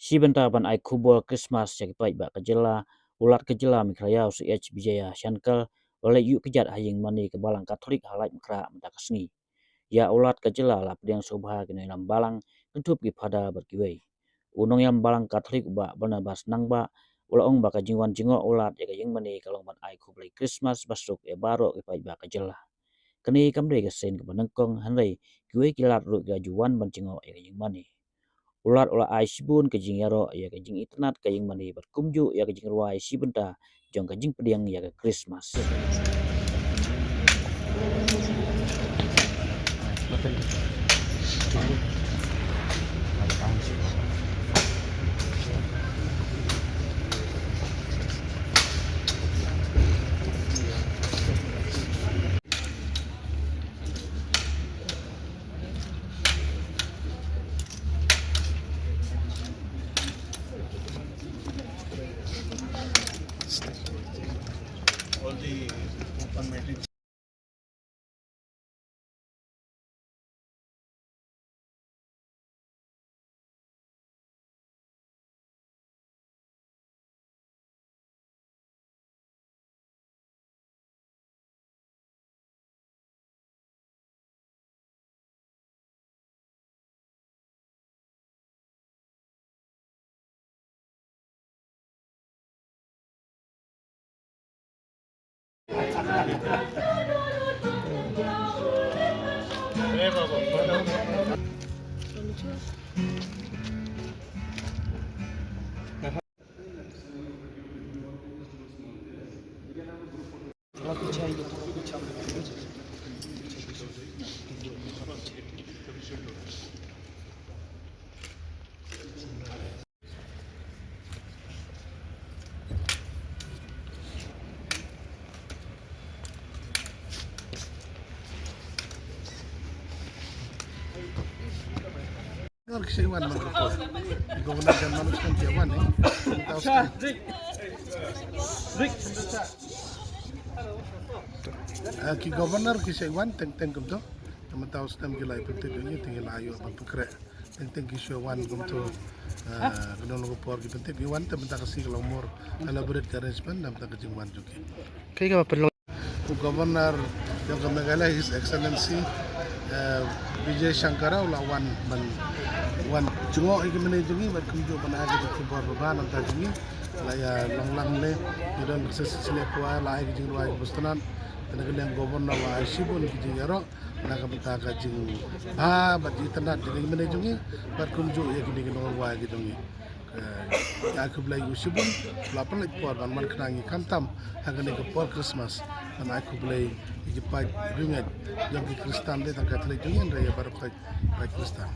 Sibenta ban ai kubur Christmas jakipai ba kajela ulat kajela mikrayau CH Bijaya Shankal oleh yuk kejat haying mani ke balang Katolik halai mekra menta kesngi. Ya ulat kajela la pediang sobha kena lam balang kentup ki pada berkiwei. Unong yang balang Katolik ba bana bas nang ba ulaong ba kajingwan jingok ulat ya kajing mani kalong ban ai kublai Christmas basuk e baro ki pai ba kajela. Keni kamre ke sen ke banengkong hanrei kiwei kilat ru ga juwan ban jingok ya kajing mani. Ulat ola ai sibun kajing yaro ya kajing internet kajing mani berkumju ya kajing ruai sibenta jong kajing pediang ya ke Christmas. All the open meetings. Kesiwan magkakot. Gubernur dan manusia Tiawan ki gubernur kesiwan teng kumto tamatau stem gilai penting ini tinggal ayu apa pekre teng kesiwan kumto kedon logo por ki penting iwan tamatau kasih kelomor elaborate arrangement tamatau kejingwan juga Kaya ka perlu gubernur yang Meghalaya His Excellency Vijay Shankara ulawan wan jungo iki menejungi bat kunjo panagi di kibor baban anta jungi laya long le idon sesile kwa la iki jing ruai bustanan tenaga yang gubernur wa sibun ki yaro naga bita jing bat itanat di menejungi bat kunjo ya kini nong wa ki jungi ya kublai usibun lapan lek por ban man krangi kantam hagane ke por Christmas dan aku kublai iki pai ringat yang ki Kristen de tak Katolik jungi raya baru kai Kristen